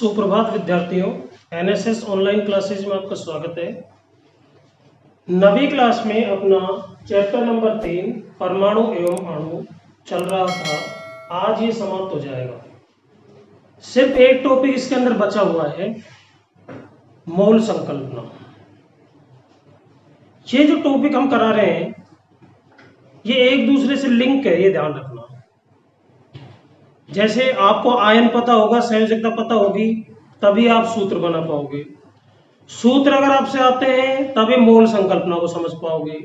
सुप्रभात विद्यार्थियों, NSS online classes में आपका स्वागत है। नवी क्लास में अपना चैप्टर नंबर 3 परमाणु एवं अणु चल रहा था। आज ये समाप्त हो जाएगा। सिर्फ एक टॉपिक इसके अंदर बचा हुआ है, मोल संकल्पना। ये जो टॉपिक हम करा रहे हैं ये एक दूसरे से लिंक है, ये ध्यान रखना। जैसे आपको आयन पता होगा, संयोजकता पता होगी, तभी आप सूत्र बना पाओगे। सूत्र अगर आपसे आते हैं तभी मोल संकल्पना को समझ पाओगे।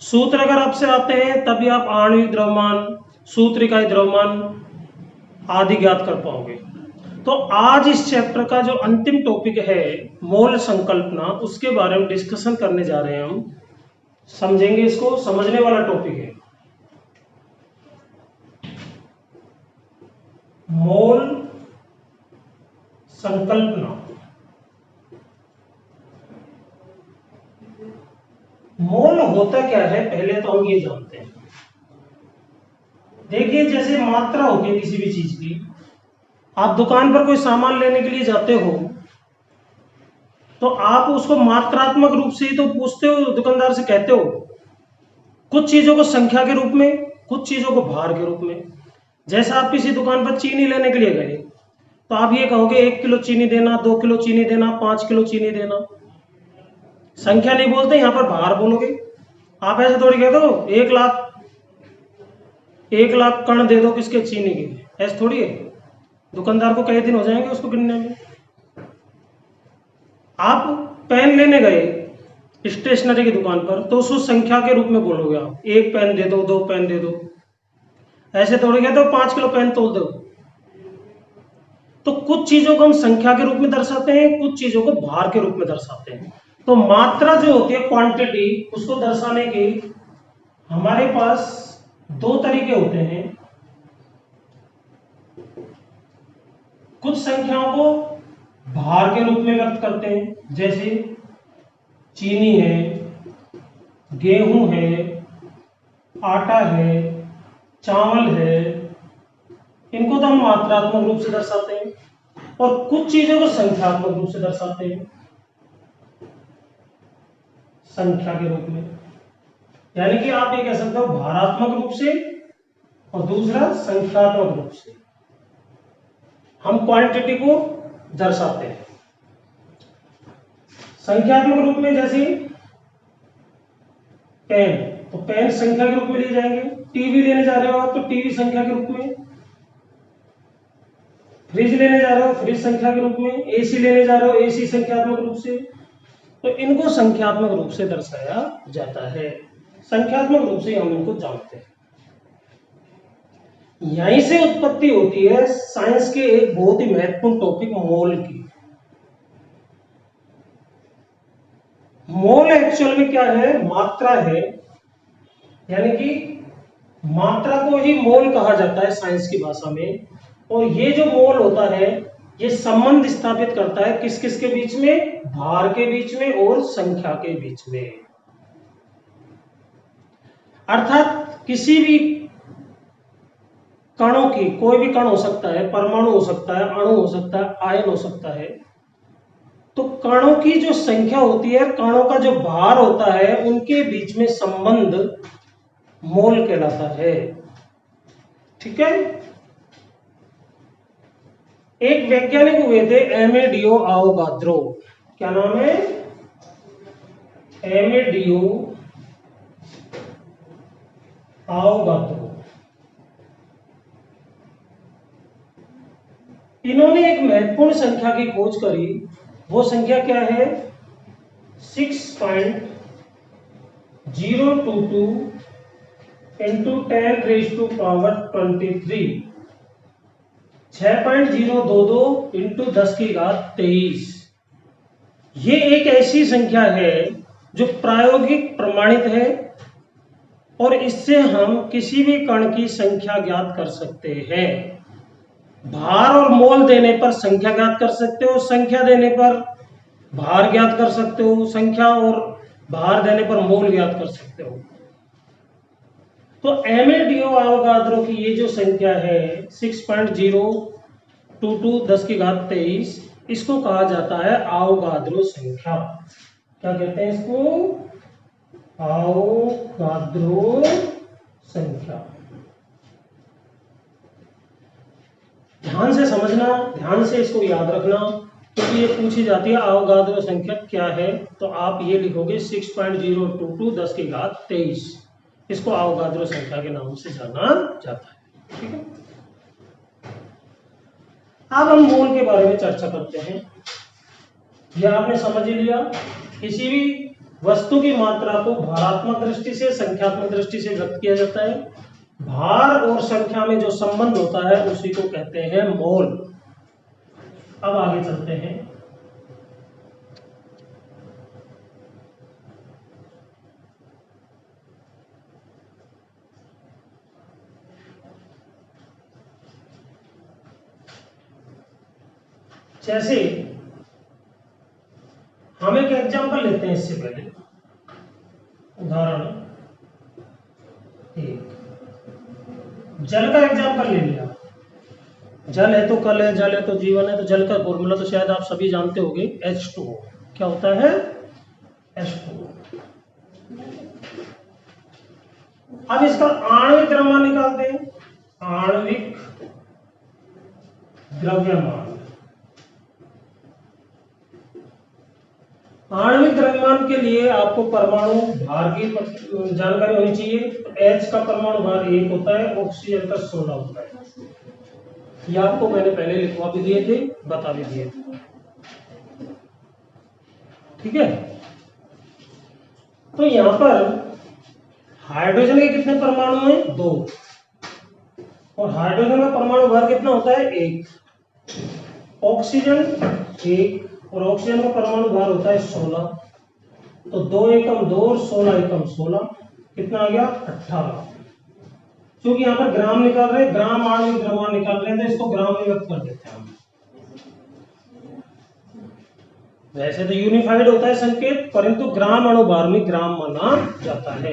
सूत्र अगर आपसे आते हैं तभी आप आणविक द्रव्यमान, सूत्र इकाई द्रव्यमान आदि ज्ञात कर पाओगे। तो आज इस चैप्टर का जो अंतिम टॉपिक है मोल संकल्पना, उसके बारे में डिस्कशन करने जा रहे हैं हम। समझेंगे, इसको समझने वाला टॉपिक है। मोल संकल्पना। मोल होता क्या है पहले तो हम ये जानते हैं। देखिए, जैसे मात्रा होती है किसी भी चीज की, आप दुकान पर कोई सामान लेने के लिए जाते हो तो आप उसको मात्रात्मक रूप से ही तो पूछते हो, दुकानदार से कहते हो। कुछ चीजों को संख्या के रूप में, कुछ चीजों को भार के रूप में। जैसा आप किसी दुकान पर चीनी लेने के लिए गए तो आप ये कहोगे 1 किलो चीनी देना, 2 किलो चीनी देना, 5 किलो चीनी देना। संख्या नहीं बोलते, यहां पर भार बोलोगे। आप ऐसे थोड़ी कहते हो 1 लाख कण दे दो किसके, चीनी के। ऐसे थोड़ी है। दुकानदार को कई दिन हो जाएंगे उसको गिनने में। आप पेन लेने गए स्टेशनरी की दुकान पर तो उसको संख्या के रूप में बोलोगे। आप 1 पेन दे दो, 2 पेन दे दो। ऐसे थोड़ी कहते हो 5 किलो पेन तोल दो। तो कुछ चीजों को हम संख्या के रूप में दर्शाते हैं, कुछ चीजों को भार के रूप में दर्शाते हैं। तो मात्रा जो होती है, क्वांटिटी, उसको दर्शाने के हमारे पास 2 तरीके होते हैं। कुछ संख्याओं को भार के रूप में व्यक्त करते हैं, जैसे चीनी है, गेहूं है, आटा है, चावल है। इनको तो हम मात्रात्मक रूप से दर्शाते हैं। और कुछ चीजों को संख्यात्मक रूप से दर्शाते हैं, संख्या के रूप में। यानी कि आप ये कह सकते हो भारात्मक रूप से और दूसरा संख्यात्मक रूप से हम क्वांटिटी को दर्शाते हैं। संख्यात्मक रूप में जैसे पेन, तो पेन संख्या के रूप में लिए जाएंगे। टीवी लेने जा रहे हो आप तो टीवी संख्या के रूप में। फ्रिज लेने जा रहे हो, फ्रिज संख्या के रूप में। एसी लेने जा रहे हो, एसी संख्यात्मक रूप से। तो इनको संख्यात्मक रूप से दर्शाया जाता है। संख्यात्मक रूप से हम इनको जानते हैं। यहीं से उत्पत्ति होती है साइंस के एक बहुत ही महत्वपूर्ण टॉपिक मोल की। मोल एक्चुअल में क्या है? मात्रा है। यानी कि मात्रा को ही मोल कहा जाता है साइंस की भाषा में। और ये जो मोल होता है ये संबंध स्थापित करता है किस किस के बीच में? भार के बीच में और संख्या के बीच में। अर्थात किसी भी कणों की, कोई भी कण हो सकता है, परमाणु हो सकता है, अणु हो सकता है, आयन हो सकता है। तो कणों की जो संख्या होती है, कणों का जो भार होता है, उनके बीच में संबंध मोल कहलाता है। ठीक है। एक वैज्ञानिक हुए थे एमेडियो आवोगाद्रो। क्या नाम है? Amedeo Avogadro. इन्होंने एक महत्वपूर्ण संख्या की खोज करी। वो संख्या क्या है? 6.022 इंटू 10⁻23। 6.022 इंटू 10⁻23। ये एक ऐसी संख्या है जो प्रायोगिक प्रमाणित है और इससे हम किसी भी कण की संख्या ज्ञात कर सकते हैं। भार और मोल देने पर संख्या ज्ञात कर सकते हो, संख्या देने पर भार ज्ञात कर सकते हो, संख्या और भार देने पर मोल ज्ञात कर सकते हो। तो एमेडियो आवोगाद्रो की ये जो संख्या है 6.022 10⁻23, इसको कहा जाता है आवोगाद्रो संख्या। क्या कहते हैं इसको? आवोगाद्रो संख्या। ध्यान से समझना, ध्यान से इसको याद रखना, क्योंकि ये पूछी जाती है आवोगाद्रो संख्या क्या है। तो आप ये लिखोगे 6.022 10 की घात 23। इसको आवोगाद्रो संख्या के नाम से जाना जाता है। ठीक है, अब हम मोल के बारे में चर्चा करते हैं। यह आपने समझ ही लिया, किसी भी वस्तु की मात्रा को भारात्मक दृष्टि से, संख्यात्मक दृष्टि से व्यक्त किया जाता है। भार और संख्या में जो संबंध होता है उसी को कहते हैं मोल। अब आगे चलते हैं। जैसे हम एक एग्जांपल लेते हैं इससे पहले, उदाहरण एक, जल का एग्जांपल ले लिया। जल है तो कल है, जल है तो जीवन है, तो जल का फॉर्मूला तो शायद आप सभी जानते होंगे, H2O। क्या होता है? H2O। अब इसका आणविक द्रव्यमान निकालते हैं। आणविक द्रव्यमान, आणविक द्रव्यमान के लिए आपको परमाणु भार की जानकारी होनी चाहिए। H का परमाणु भार 1 होता है, ऑक्सीजन का 16 होता है। ये आपको मैंने पहले लिखवा भी दिए थे, बता भी दिए थे। ठीक है, तो यहां पर हाइड्रोजन के कितने परमाणु हैं? 2। और हाइड्रोजन का परमाणु भार कितना होता है? 1। ऑक्सीजन 1, और ऑक्सीजन का परमाणु भार होता है 16। तो 2 एकम 2 और 16 एकम 16, कितना आ गया? 18। क्योंकि यहाँ पर ग्राम निकाल रहे हैं, ग्राम आणविक द्रव्यमान निकाल रहे हैं, तो इसको ग्राम में व्यक्त कर देते हैं हम। वैसे तो यूनिफाइड होता है संकेत, परंतु ग्राम अणुभार में ग्राम माना जाता है।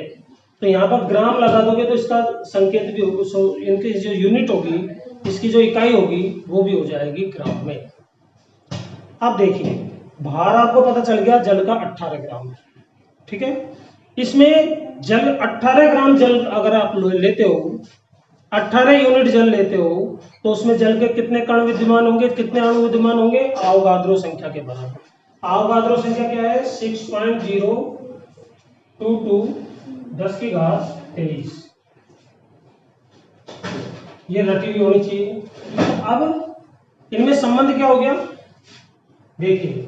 तो यहाँ पर ग्राम लगा दोगे तो इसका संकेत भी होगा, इनकी जो यूनिट होगी, इसकी जो इकाई होगी वो भी हो जाएगी ग्राम में। अब देखिए, भार आपको पता चल गया, जल का 18 ग्राम। ठीक है, इसमें जल 18 ग्राम जल अगर आप लेते हो, 18 यूनिट जल लेते हो, तो उसमें जल के कितने कण विद्यमान होंगे, कितने अणु विद्यमान होंगे? आवोगाद्रो संख्या के बराबर। आवोगाद्रो संख्या क्या है? 6.022 10 की घात 23। ये रटी हुई होनी चाहिए। अब इनमें संबंध क्या हो गया? देखिए,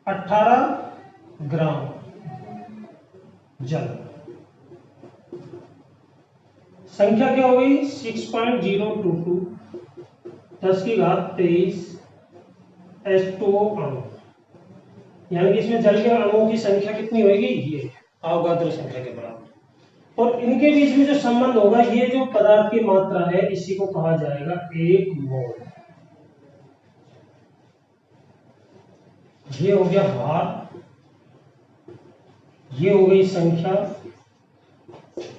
18 ग्राम जल, संख्या क्या हो गई? 6.022 10 की घात 23 H2O अणु। यानी कि इसमें जल के अणुओं की संख्या कितनी होगी? ये आवोगाद्रो संख्या के बराबर। और इनके बीच में जो संबंध होगा, ये जो पदार्थ की मात्रा है, इसी को कहा जाएगा 1 मोल। ये हो गया भार, ये हो गई संख्या।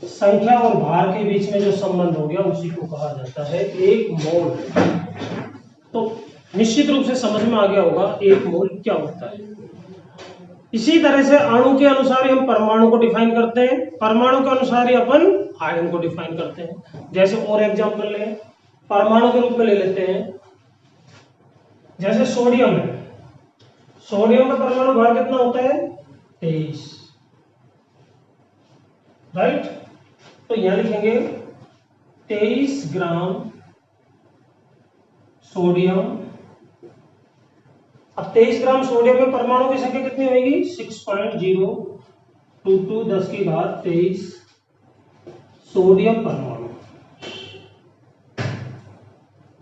संख्या और भार के बीच में जो संबंध हो गया, उसी को कहा जाता है 1 मोल। तो निश्चित रूप से समझ में आ गया होगा 1 मोल क्या होता है। इसी तरह से अणु के अनुसार ही हम परमाणु को डिफाइन करते हैं, परमाणु के अनुसार ही अपन आयन को डिफाइन करते हैं। जैसे और एग्जांपल लें, परमाणु के रूप में ले लेते हैं। जैसे सोडियम है, सोडियम का परमाणु भार कितना होता है? 23। राइट, तो यहां लिखेंगे 23 ग्राम सोडियम। अब 23 ग्राम सोडियम में परमाणु की संख्या कितनी होगी? 6.022 10 की घात 23 सोडियम परमाणु,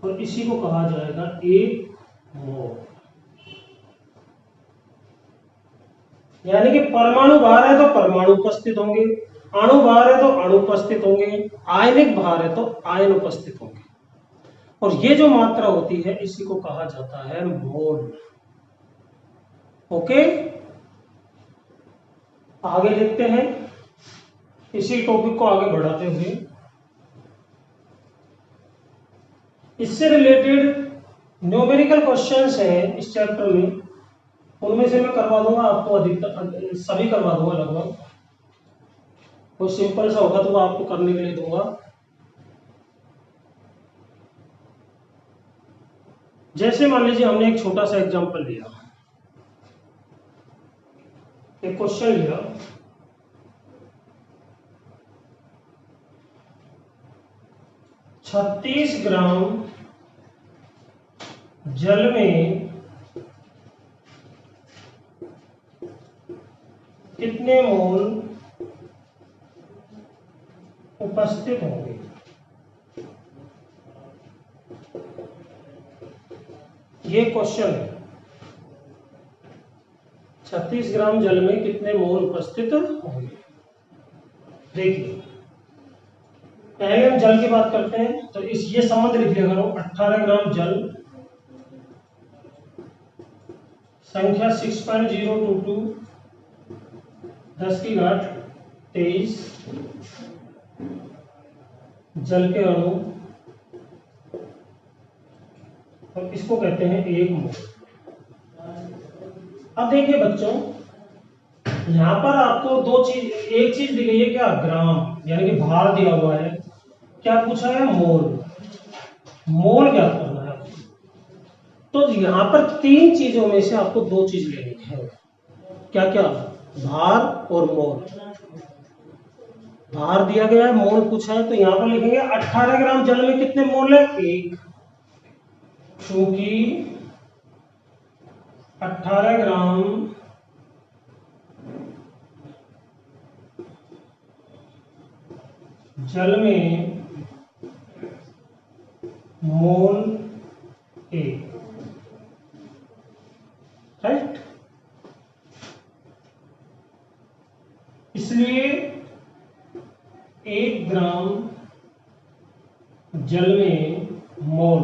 और इसी को कहा जाएगा 1 मोल। यानी कि परमाणु भार है तो परमाणु उपस्थित होंगे, अणु भार है तो अणु उपस्थित होंगे, आयनिक भार है तो आयन उपस्थित होंगे, और ये जो मात्रा होती है इसी को कहा जाता है मोल। ओके, आगे देखते हैं इसी टॉपिक को आगे बढ़ाते हुए। इससे रिलेटेड न्यूमेरिकल क्वेश्चंस हैं इस चैप्टर में, उनमें से मैं करवा दूंगा आपको, अधिकतर सभी करवा दूंगा लगभग। कोई सिंपल सा होगा तो वो आपको करने के लिए दूंगा। जैसे मान लीजिए हमने एक छोटा सा एग्जांपल लिया, एक क्वेश्चन लिया, छत्तीस ग्राम जल में कितने मोल उपस्थित होंगे। ये क्वेश्चन है, 36 ग्राम जल में कितने मोल उपस्थित होंगे। देखिए पहले हम जल की बात करते हैं, तो ये संबंध लिख लिया करो, 18 ग्राम जल संख्या 6.022 10 की घात 23 जल के अणु, और इसको कहते हैं 1 मोल। अब देखिए बच्चों, यहां पर आपको दो चीज, एक चीज दी गई है क्या, ग्राम यानी कि भार दिया हुआ है, क्या पूछा है, मोल, मोल क्या करना है। तो यहां पर तीन चीजों में से आपको दो चीज लेनी है, क्या क्या, भार और मोल। भार दिया गया है, मोल पूछा है, तो यहां पर लिखेंगे 18 ग्राम जल में कितने मोल है, 1। क्योंकि 18 ग्राम जल में मोल 1, राइट। इसलिए 1 ग्राम जल में मोल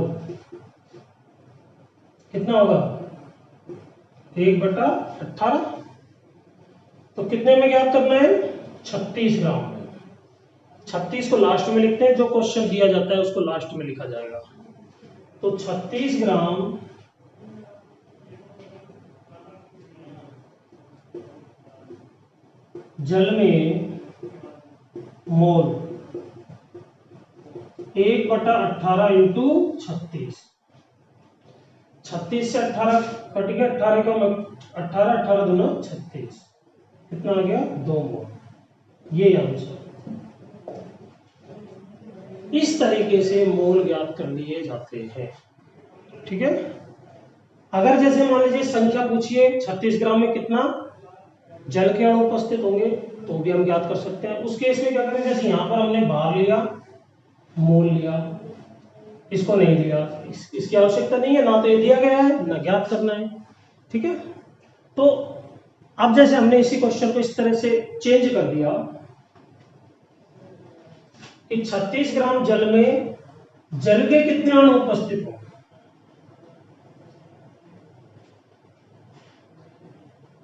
कितना होगा, 1/18। तो कितने में ज्ञात करना है, 36 ग्राम में। 36 को लास्ट में लिखते हैं, जो क्वेश्चन दिया जाता है उसको लास्ट में लिखा जाएगा। तो 36 ग्राम जल में मोल 1/18 इंटू 36। 36 से 18 कट गया, 18 का 18, 18 दूना 36, कितना आ गया, 2 मोल। ये आंसर। इस तरीके से मोल ज्ञात कर लिए जाते हैं, ठीक है। अगर जैसे मान लीजिए संख्या पूछिए 36 ग्राम में कितना जल के अणु उपस्थित होंगे, तो भी हम ज्ञात कर सकते हैं। उस केस में क्या करें, जैसे यहां पर हमने भार लिया, मोल लिया, इसको नहीं दिया, इसकी आवश्यकता नहीं है, ना तो ये दिया गया है ना ज्ञात करना है, ठीक है। तो अब जैसे हमने इसी क्वेश्चन को इस तरह से चेंज कर दिया कि 36 ग्राम जल में जल के कितने अणु उपस्थित होंगे।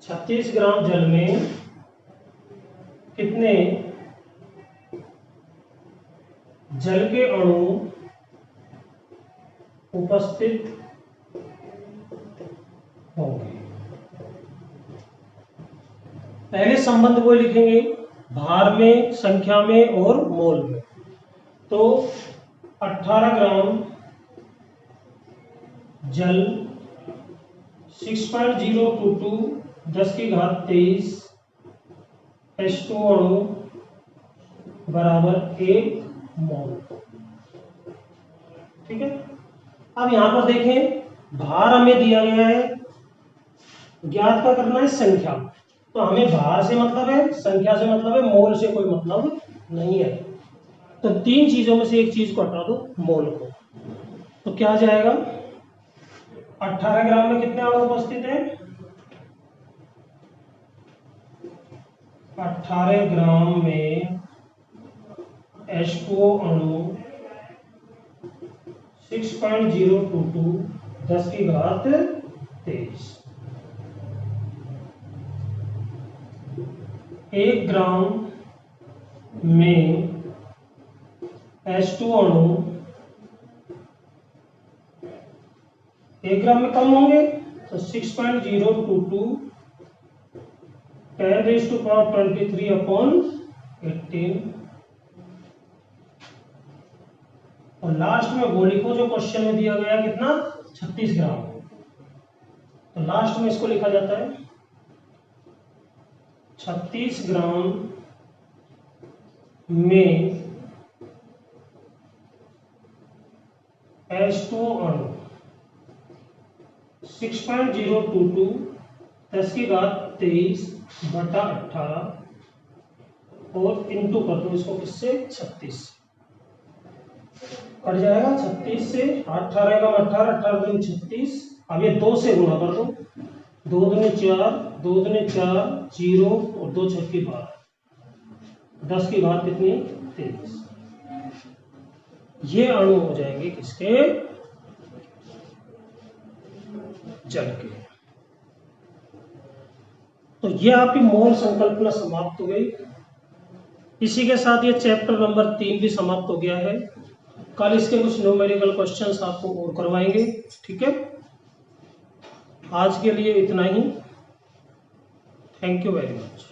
36 ग्राम जल में कितने जल के अणु उपस्थित होंगे। पहले संबंध वो लिखेंगे, भार में, संख्या में और मोल में। तो 18 ग्राम जल 6.022 10 की घात 23 H2 अणु बराबर 1 मोल, ठीक है। अब यहां पर देखें, भार हमें दिया गया है, ज्ञात का करना है संख्या। तो हमें भार से मतलब है, संख्या से मतलब है, मोल से कोई मतलब नहीं है। तो तीन चीजों में से एक चीज को हटा दो, मोल को। तो क्या आ जाएगा, 18 ग्राम में कितने अणु उपस्थित हैं, 18 ग्राम में H2O अणु 6.022 10 की घात 23। 1 ग्राम में H2 अणु 1 ग्राम में कम होंगे तो 6.022 10⁻23/18 और लास्ट में गोली को जो क्वेश्चन में दिया गया कितना 36 ग्राम, तो लास्ट में इसको लिखा जाता है 36 ग्राम में H2O अणु 6.022 10⁻23/18 और इंटू कर दो इसको किससे 36, कट जाएगा 36 से 18 का 18, 18 दूनी 36, अब ये 2 से गुणा कर दो, 2 दूनी 4, 2 दूनी 4, 0 और 2 छक्के 12, 10 की घात कितनी 23। ये अणु हो जाएंगे किसके जल के। तो ये आपकी मोल संकल्पना समाप्त हो गई। इसी के साथ ये चैप्टर नंबर 3 भी समाप्त हो गया है। कल इसके कुछ न्यूमेरिकल क्वेश्चंस आपको और करवाएंगे, ठीक है। आज के लिए इतना ही। Thank you very much.